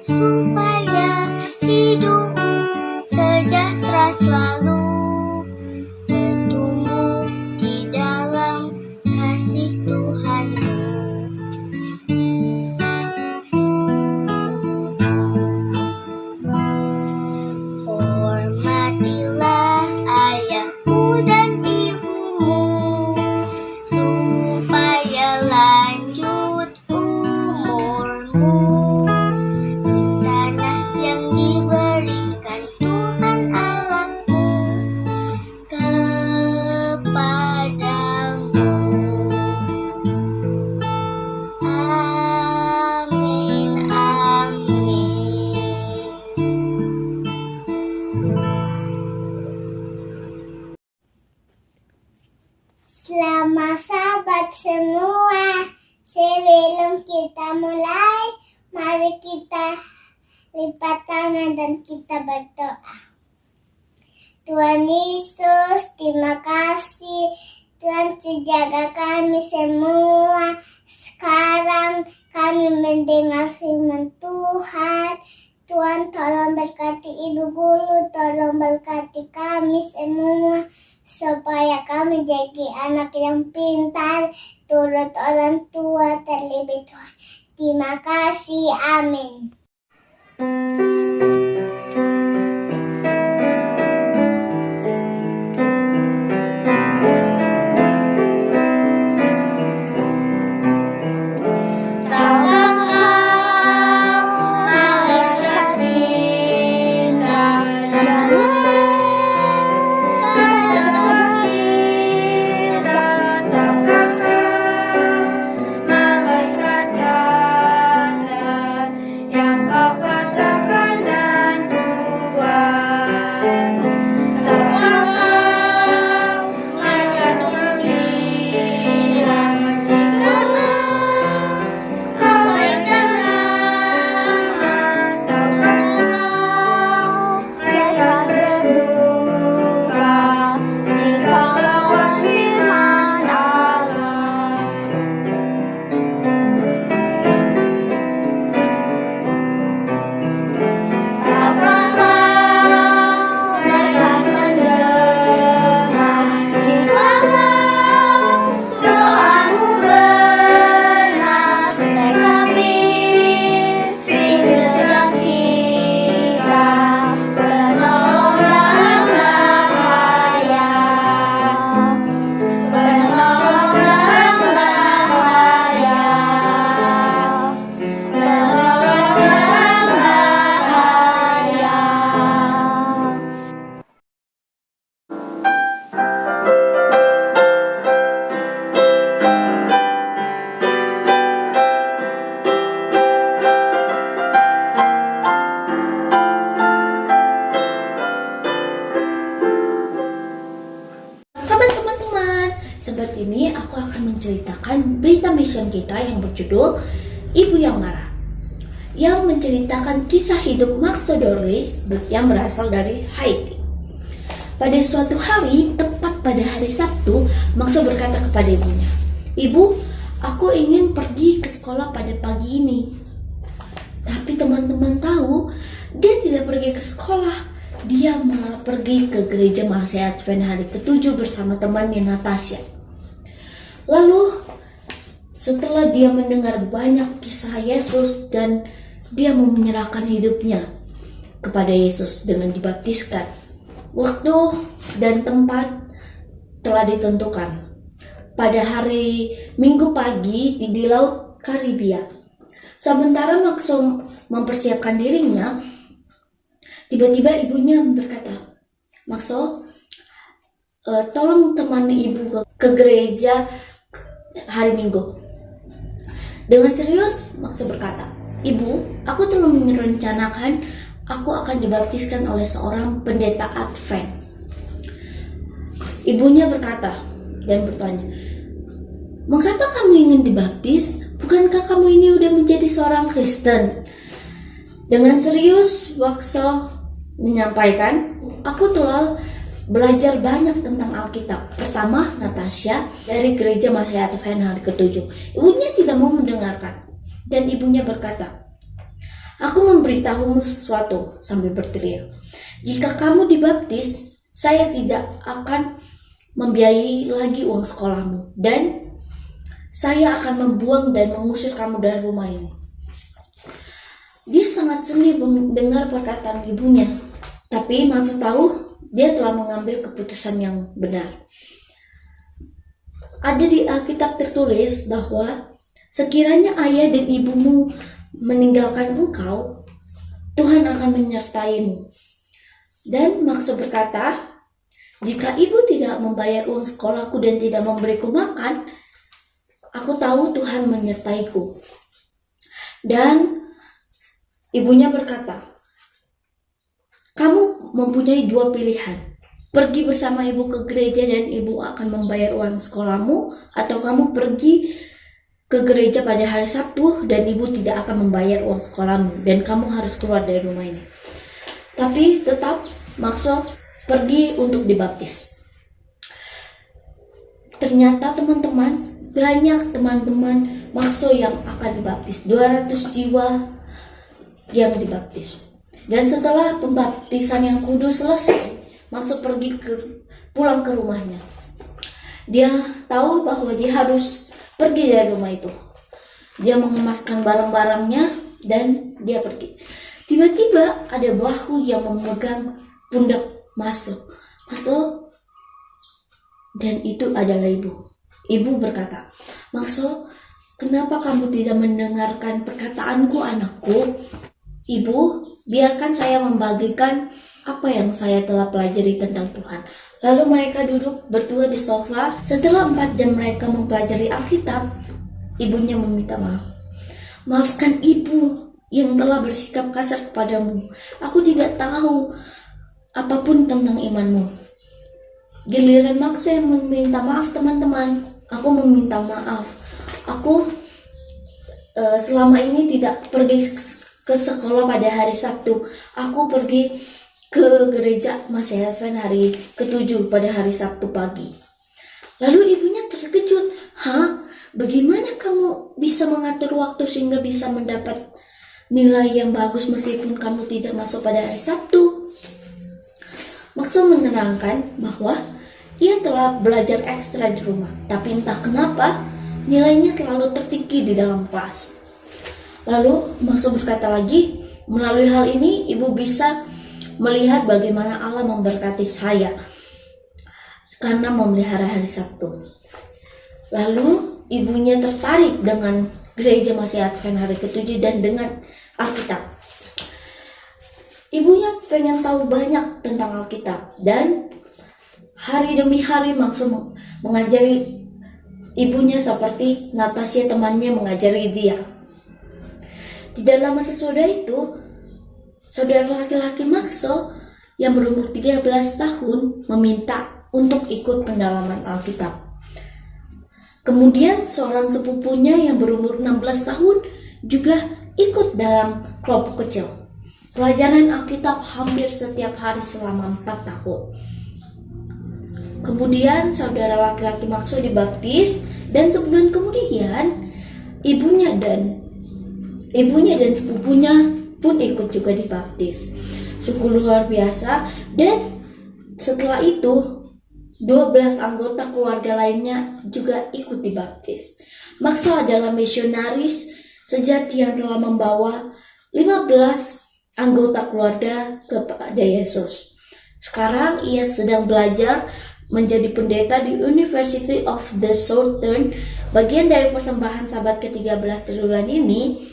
supaya hidupmu sejahtera selalu, bertumbuh di dalam kasih Tuhanmu. Hormatilah ayahmu dan ibumu, supaya lanjut umurmu di tanah yang diberikan Tuhan Allahmu kepadamu. Amin, amin. Selamat sahabat semua, sebelum kita mulai, mari kita lipat tangan dan kita berdoa. Tuhan Yesus, terima kasih Tuhan jaga kami semua. Sekarang kami mendengar firman Tuhan. Tuhan tolong berkati Ibu Guru, tolong berkati kami semua, supaya kami jadi anak yang pintar, turut orang tua terlebih Tuhan. Terima kasih, amin. Sobat ini aku akan menceritakan berita mission kita yang berjudul Ibu yang Marah, yang menceritakan kisah hidup Maxo Dorlis yang berasal dari Haiti. Pada suatu hari, tepat pada hari Sabtu, Maxo berkata kepada ibunya, "Ibu, aku ingin pergi ke sekolah pada pagi ini." Tapi teman-teman tahu, dia tidak pergi ke sekolah. Dia malah pergi ke gereja Mahasiswa Advent hari ke-7 bersama temannya Natasha. Lalu setelah dia mendengar banyak kisah Yesus dan dia mau menyerahkan hidupnya kepada Yesus dengan dibaptiskan, waktu dan tempat telah ditentukan pada hari Minggu pagi di Laut Karibia. Sementara Maxo mempersiapkan dirinya, tiba-tiba ibunya berkata, "Maxo, tolong temani ibu ke gereja hari Minggu." Dengan serius, Maxo berkata, "Ibu, aku telah merencanakan aku akan dibaptiskan oleh seorang pendeta Advent." Ibunya berkata dan bertanya, "Mengapa kamu ingin dibaptis? Bukankah kamu ini udah menjadi seorang Kristen?" Dengan serius, Maxo menyampaikan, "Aku telah belajar banyak tentang Alkitab. Pertama, Natasha dari gereja Mahasiswa Advent hari ke-7. Ibunya tidak mau mendengarkan. Dan ibunya berkata, Aku memberitahumu sesuatu sambil berteriak. Jika kamu dibaptis, saya tidak akan membiayai lagi uang sekolahmu. Dan saya akan membuang dan mengusir kamu dari rumah ini. Dia sangat sedih mendengar perkataan ibunya. Tapi Max tahu dia telah mengambil keputusan yang benar. Ada di Alkitab tertulis bahwa sekiranya ayah dan ibumu meninggalkan engkau, Tuhan akan menyertaimu. Dan Maksud berkata, jika ibu tidak membayar uang sekolahku dan tidak memberiku makan, aku tahu Tuhan menyertaiku. Dan ibunya berkata, kamu mempunyai dua pilihan. Pergi bersama ibu ke gereja dan ibu akan membayar uang sekolahmu, atau kamu pergi ke gereja pada hari Sabtu dan ibu tidak akan membayar uang sekolahmu dan kamu harus keluar dari rumah ini. Tapi tetap Maksud pergi untuk dibaptis. Ternyata teman-teman, banyak teman-teman Maksud yang akan dibaptis. 200 jiwa yang dibaptis. Dan setelah pembaptisan yang kudus selesai, Maksud pulang ke rumahnya. Dia tahu bahwa dia harus pergi dari rumah itu. Dia mengemaskan barang-barangnya dan dia pergi. Tiba-tiba ada bahu yang memegang pundak Maksud. Dan itu adalah ibu. Ibu berkata, Maksud, kenapa kamu tidak mendengarkan perkataanku, anakku? Ibu, biarkan saya membagikan apa yang saya telah pelajari tentang Tuhan. Lalu mereka duduk berdua di sofa. Setelah 4 jam mereka mempelajari Alkitab, ibunya meminta maaf. Maafkan ibu yang telah bersikap kasar kepadamu. Aku tidak tahu apapun tentang imanmu. Giliran Maksud yang meminta maaf, teman-teman. Aku meminta maaf. Aku selama ini tidak pergi ke sekolah pada hari Sabtu. Aku pergi ke gereja Masih Advent hari ke-7 pada hari Sabtu pagi. Lalu ibunya terkejut. Bagaimana kamu bisa mengatur waktu sehingga bisa mendapat nilai yang bagus meskipun kamu tidak masuk pada hari Sabtu? Maksud menerangkan bahwa ia telah belajar ekstra di rumah, tapi entah kenapa nilainya selalu tertinggi di dalam kelas. Lalu Maksud berkata lagi, melalui hal ini ibu bisa melihat bagaimana Allah memberkati saya karena memelihara hari Sabtu. Lalu ibunya tertarik dengan gereja Masih Advent hari ke-7 dan dengan Alkitab. Ibunya pengen tahu banyak tentang Alkitab dan hari demi hari Maksud mengajari ibunya seperti Natasha temannya mengajari dia. Tidak lama sesudah itu, saudara laki-laki Maksud yang berumur 13 tahun meminta untuk ikut pendalaman Alkitab. Kemudian seorang sepupunya yang berumur 16 tahun juga ikut dalam kelompok kecil. Pelajaran Alkitab hampir setiap hari selama 4 tahun. Kemudian saudara laki-laki Maksud dibaptis dan sebulan kemudian ibunya dan sepupunya pun ikut juga dibaptis. Sungguh luar biasa. Dan setelah itu 12 anggota keluarga lainnya juga ikut dibaptis. Maksud adalah misionaris sejati yang telah membawa 15 anggota keluarga kepada Yesus. Sekarang ia sedang belajar menjadi pendeta di University of the Southern. Bagian dari persembahan Sabat ke-13 triwulan ini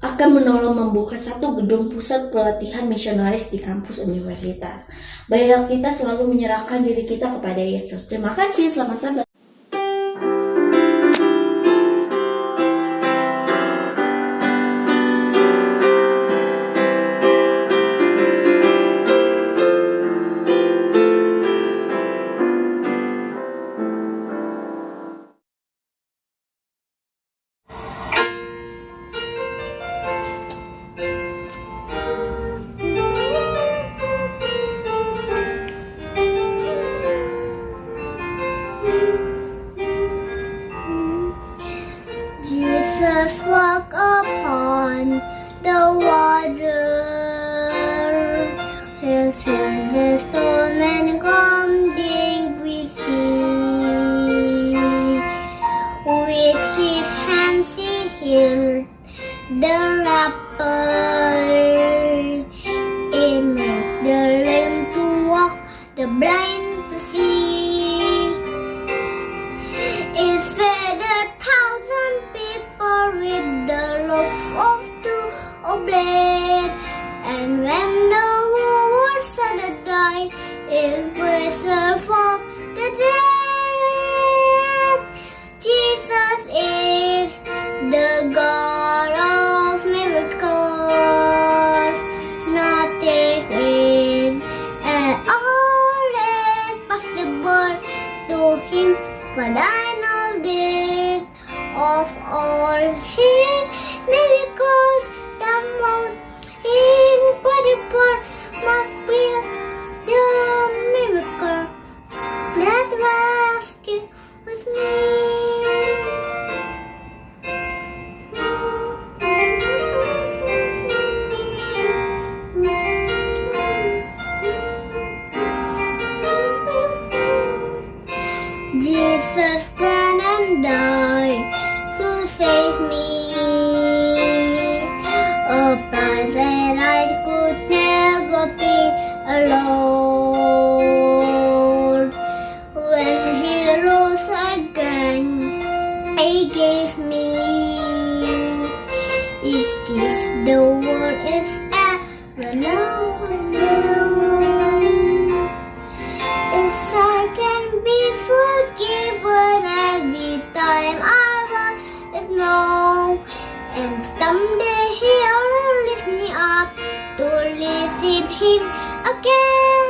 akan menolong membuka satu gedung pusat pelatihan misionaris di kampus universitas. Baiklah, kita selalu menyerahkan diri kita kepada Yesus. Terima kasih, selamat Sabat. Jesus bled and died to save me. A path that I could never be alone. When he rose again, he gave me his gift. The world is ever known. Yes, I can be forgiven every time I want it now. And someday he'll lift me up to receive him again.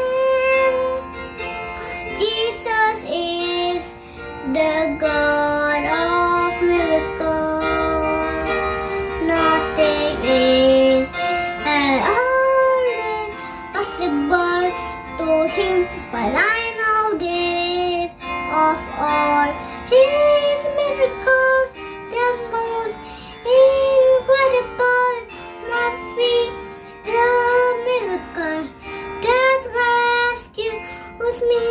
Jesus is the God of miracles. Nothing is at all impossible to him, but I know this of all his miracles, the most incredible must be the miracle that rescues me.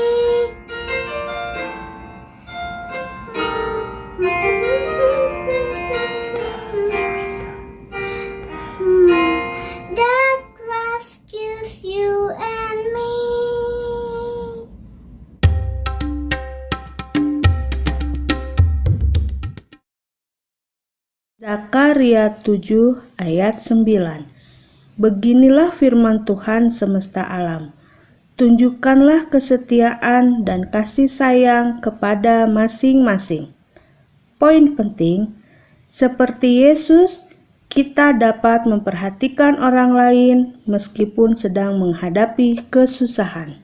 That rescues you and me. Zakaria 7 ayat 9. Beginilah firman Tuhan semesta alam. Tunjukkanlah kesetiaan dan kasih sayang kepada masing-masing. Poin penting, seperti Yesus, kita dapat memperhatikan orang lain meskipun sedang menghadapi kesusahan.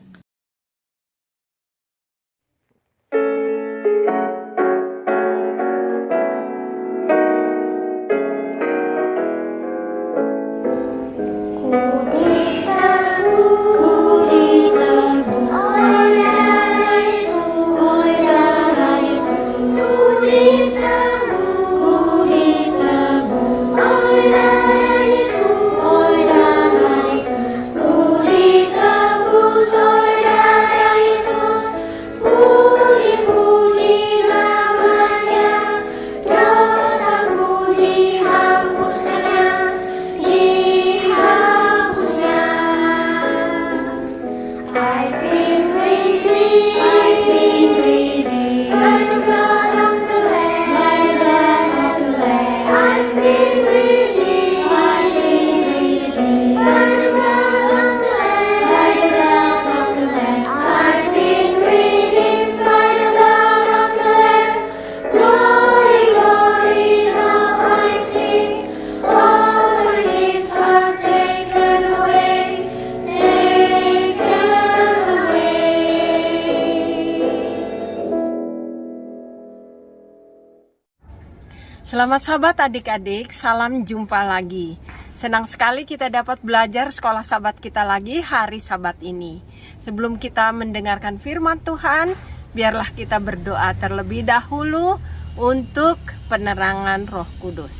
Selamat sahabat adik-adik, salam jumpa lagi. Senang sekali kita dapat belajar sekolah sahabat kita lagi hari Sabat ini. Sebelum kita mendengarkan firman Tuhan, biarlah kita berdoa terlebih dahulu untuk penerangan Roh Kudus.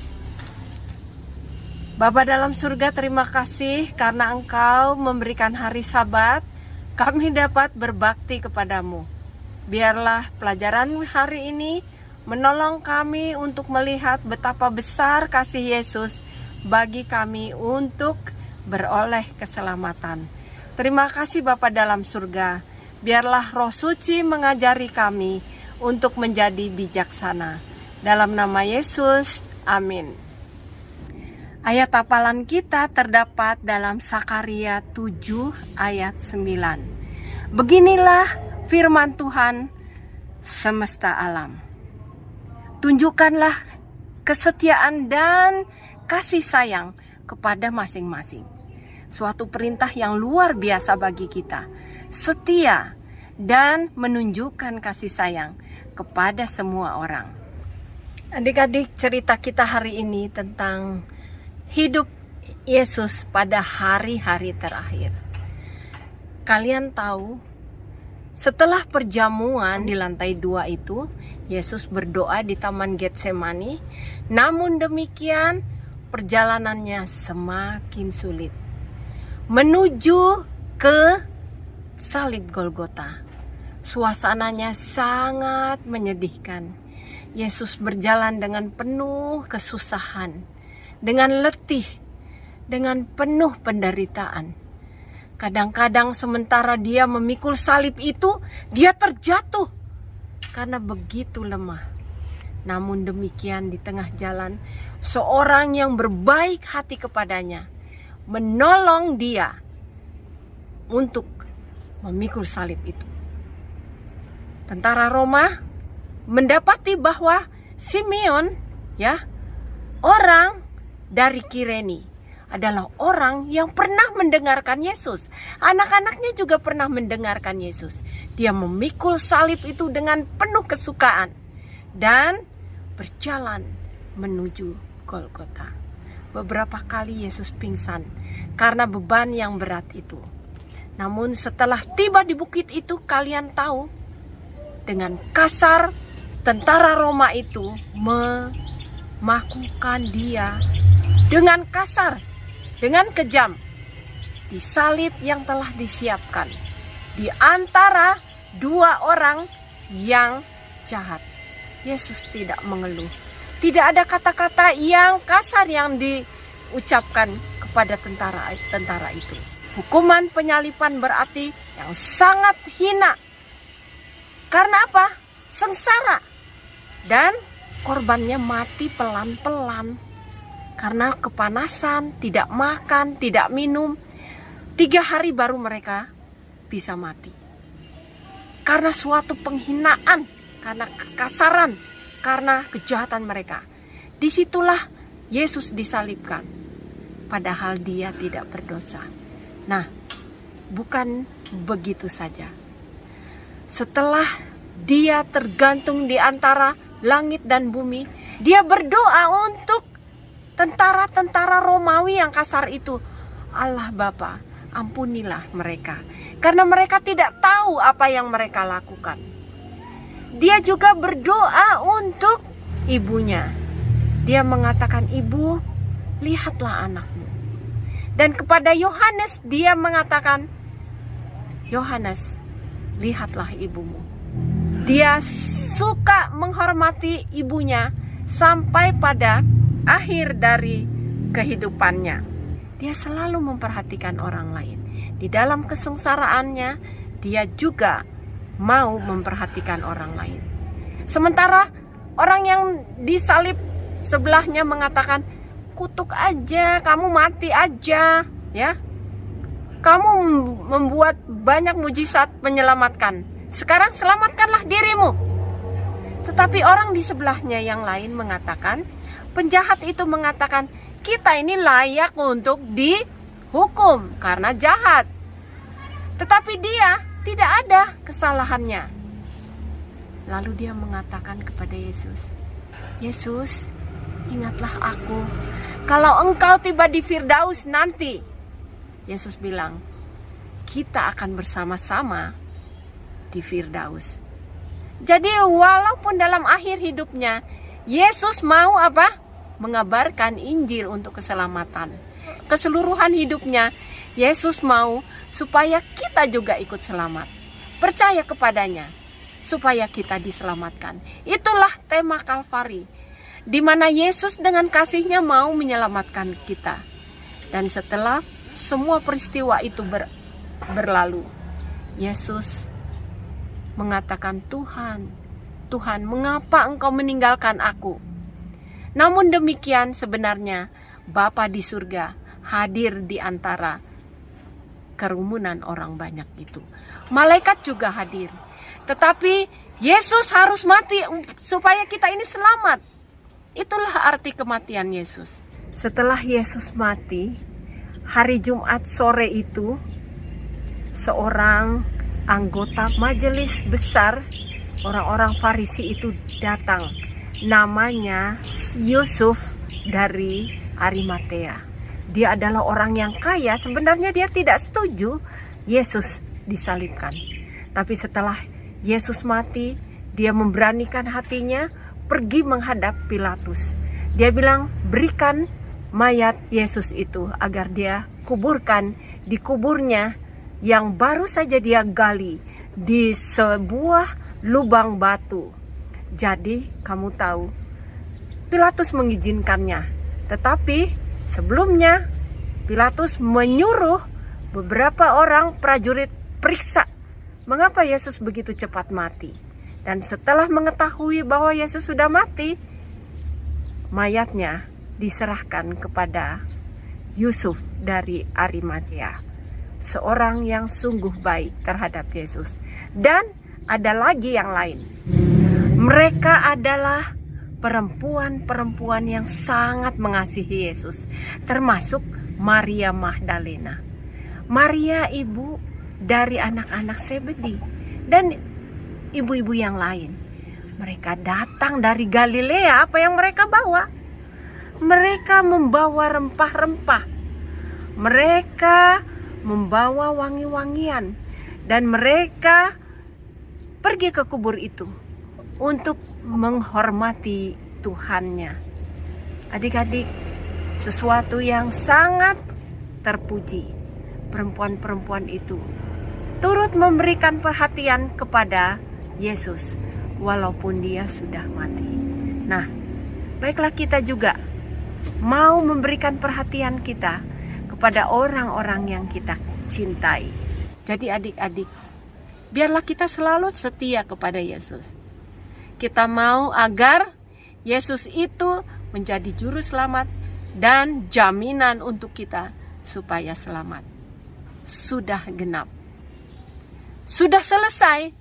Bapa dalam surga, terima kasih karena Engkau memberikan hari Sabat, kami dapat berbakti kepadamu. Biarlah pelajaran hari ini menolong kami untuk melihat betapa besar kasih Yesus bagi kami untuk beroleh keselamatan. Terima kasih Bapa dalam surga. Biarlah Roh Suci mengajari kami untuk menjadi bijaksana. Dalam nama Yesus, amin. Ayat hafalan kita terdapat dalam Zakaria 7 ayat 9. Beginilah firman Tuhan semesta alam. Tunjukkanlah kesetiaan dan kasih sayang kepada masing-masing. Suatu perintah yang luar biasa bagi kita. Setia dan menunjukkan kasih sayang kepada semua orang. Adik-adik, cerita kita hari ini tentang hidup Yesus pada hari-hari terakhir. Kalian tahu, setelah perjamuan di lantai 2 itu, Yesus berdoa di Taman Getsemani. Namun demikian, perjalanannya semakin sulit menuju ke salib Golgota. Suasananya sangat menyedihkan. Yesus berjalan dengan penuh kesusahan, dengan letih, dengan penuh penderitaan. Kadang-kadang sementara dia memikul salib itu, dia terjatuh karena begitu lemah. Namun demikian di tengah jalan, seorang yang berbaik hati kepadanya menolong dia untuk memikul salib itu. Tentara Roma mendapati bahwa Simeon, orang dari Kireni, adalah orang yang pernah mendengarkan Yesus. Anak-anaknya juga pernah mendengarkan Yesus. Dia memikul salib itu dengan penuh kesukaan dan berjalan menuju Golgota. Beberapa kali Yesus pingsan karena beban yang berat itu. Namun setelah tiba di bukit itu, kalian tahu, dengan kasar tentara Roma itu memakukan dia dengan kasar, dengan kejam, di salib yang telah disiapkan di antara dua orang yang jahat. Yesus tidak mengeluh. Tidak ada kata-kata yang kasar yang diucapkan kepada tentara itu. Hukuman penyaliban berarti yang sangat hina. Karena apa? Sengsara. Dan korbannya mati pelan-pelan. Karena kepanasan, tidak makan, tidak minum. 3 hari baru mereka bisa mati. Karena suatu penghinaan, karena kekasaran, karena kejahatan mereka. Disitulah Yesus disalibkan. Padahal dia tidak berdosa. Nah, bukan begitu saja. Setelah dia tergantung di antara langit dan bumi, dia berdoa untuk tentara-tentara Romawi yang kasar itu. Allah Bapa, ampunilah mereka, karena mereka tidak tahu apa yang mereka lakukan. Dia juga berdoa untuk ibunya. Dia mengatakan, "Ibu, lihatlah anakmu." Dan kepada Yohanes dia mengatakan, "Yohanes, lihatlah ibumu." Dia suka menghormati ibunya sampai pada akhir dari kehidupannya. Dia selalu memperhatikan orang lain. Di dalam kesengsaraannya, dia juga mau memperhatikan orang lain. Sementara orang yang disalib sebelahnya mengatakan, "Kutuk aja, kamu mati aja, ya. Kamu membuat banyak mujizat menyelamatkan. Sekarang selamatkanlah dirimu." Tetapi orang di sebelahnya yang lain mengatakan, penjahat itu mengatakan, "Kita ini layak untuk dihukum karena jahat." Tetapi dia tidak ada kesalahannya. Lalu dia mengatakan kepada Yesus, "Yesus, ingatlah aku kalau engkau tiba di Firdaus nanti." Yesus bilang, "Kita akan bersama-sama di Firdaus." Jadi walaupun dalam akhir hidupnya Yesus mau apa? Mengabarkan Injil untuk keselamatan. Keseluruhan hidupnya Yesus mau supaya kita juga ikut selamat. Percaya kepadanya supaya kita diselamatkan. Itulah tema Kalvari, di mana Yesus dengan kasihnya mau menyelamatkan kita. Dan setelah semua peristiwa itu berlalu, Yesus mengatakan, Tuhan, mengapa engkau meninggalkan aku?" Namun demikian sebenarnya Bapa di surga hadir di antara kerumunan orang banyak itu. Malaikat juga hadir. Tetapi Yesus harus mati supaya kita ini selamat. Itulah arti kematian Yesus. Setelah Yesus mati, hari Jumat sore itu, seorang anggota majelis besar, orang-orang Farisi itu datang. Namanya Yusuf dari Arimatea. Dia adalah orang yang kaya. Sebenarnya dia tidak setuju Yesus disalibkan. Tapi setelah Yesus mati, dia memberanikan hatinya pergi menghadap Pilatus. Dia bilang, "Berikan mayat Yesus itu agar dia kuburkan di kuburnya yang baru saja dia gali di sebuah lubang batu. Jadi kamu tahu, Pilatus mengizinkannya. Tetapi sebelumnya Pilatus menyuruh beberapa orang prajurit periksa mengapa Yesus begitu cepat mati. Dan setelah mengetahui bahwa Yesus sudah mati, mayatnya diserahkan kepada Yusuf dari Arimatea, seorang yang sungguh baik terhadap Yesus. Dan ada lagi yang lain. Mereka adalah perempuan-perempuan yang sangat mengasihi Yesus, termasuk Maria Magdalena, Maria ibu dari anak-anak Zebedi, dan ibu-ibu yang lain. Mereka datang dari Galilea. Apa yang mereka bawa? Mereka membawa rempah-rempah. Mereka membawa wangi-wangian. Dan mereka pergi ke kubur itu untuk menghormati Tuhannya. Adik-adik, sesuatu yang sangat terpuji. Perempuan-perempuan itu turut memberikan perhatian kepada Yesus walaupun dia sudah mati. Nah, baiklah kita juga mau memberikan perhatian kita kepada orang-orang yang kita cintai. Jadi adik-adik, biarlah kita selalu setia kepada Yesus. Kita mau agar Yesus itu menjadi juru selamat dan jaminan untuk kita supaya selamat. Sudah genap. Sudah selesai.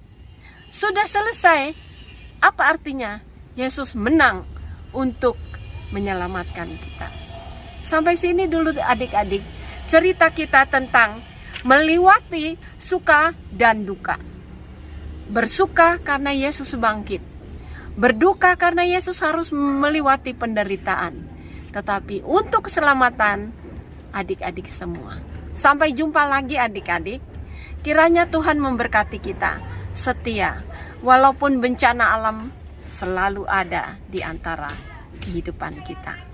Sudah selesai. Apa artinya? Yesus menang untuk menyelamatkan kita. Sampai sini dulu adik-adik, cerita kita tentang melewati suka dan duka. Bersuka karena Yesus bangkit. Berduka karena Yesus harus melewati penderitaan. Tetapi untuk keselamatan adik-adik semua. Sampai jumpa lagi adik-adik. Kiranya Tuhan memberkati kita setia. Walaupun bencana alam selalu ada di antara kehidupan kita.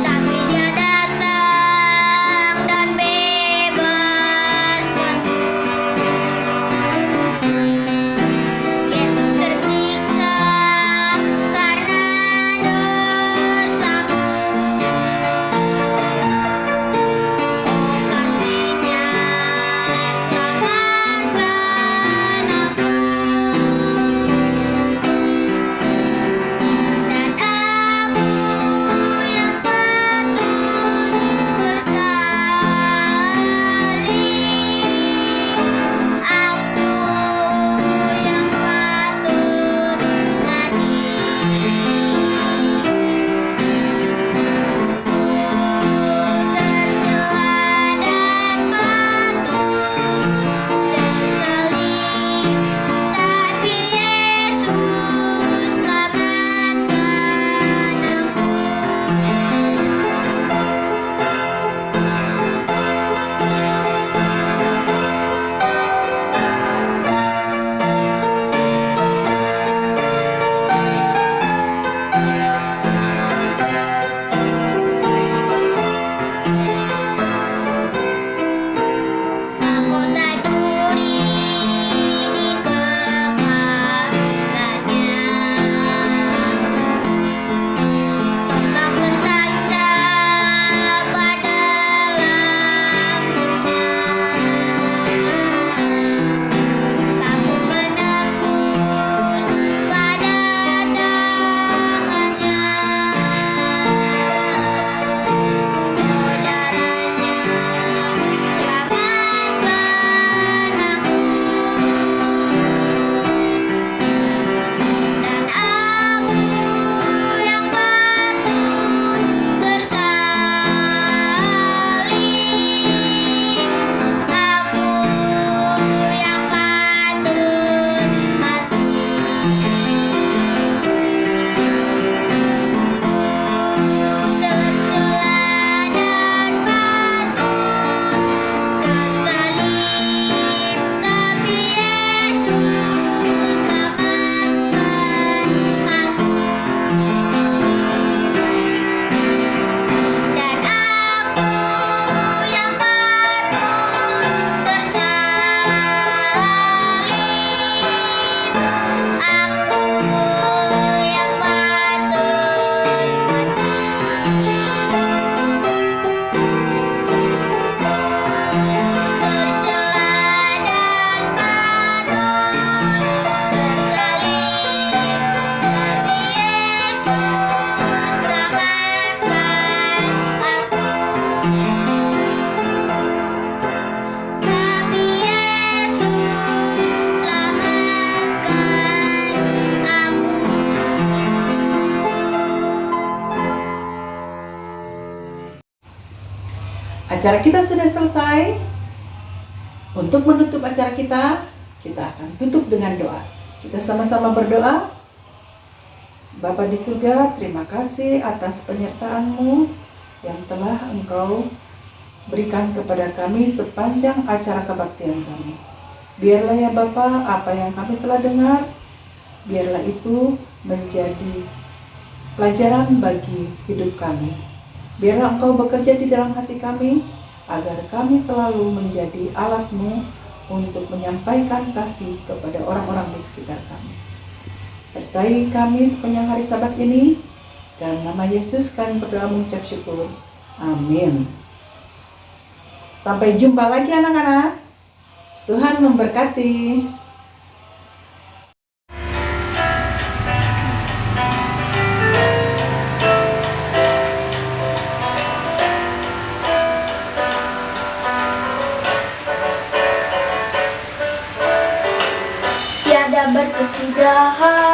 Tapi acara kita sudah selesai. Untuk menutup acara kita akan tutup dengan doa. Kita sama-sama berdoa. Bapa di surga, terima kasih atas penyertaan-Mu yang telah Engkau berikan kepada kami sepanjang acara kebaktian kami. Biarlah ya Bapa, apa yang kami telah dengar, biarlah itu menjadi pelajaran bagi hidup kami. Biarlah Engkau bekerja di dalam hati kami, agar kami selalu menjadi alat-Mu untuk menyampaikan kasih kepada orang-orang di sekitar kami. Sertai kami sepanjang hari Sabat ini, dalam nama Yesus kami berdoa mengucap syukur. Amin. Sampai jumpa lagi anak-anak. Tuhan memberkati. Tiada berkesudahan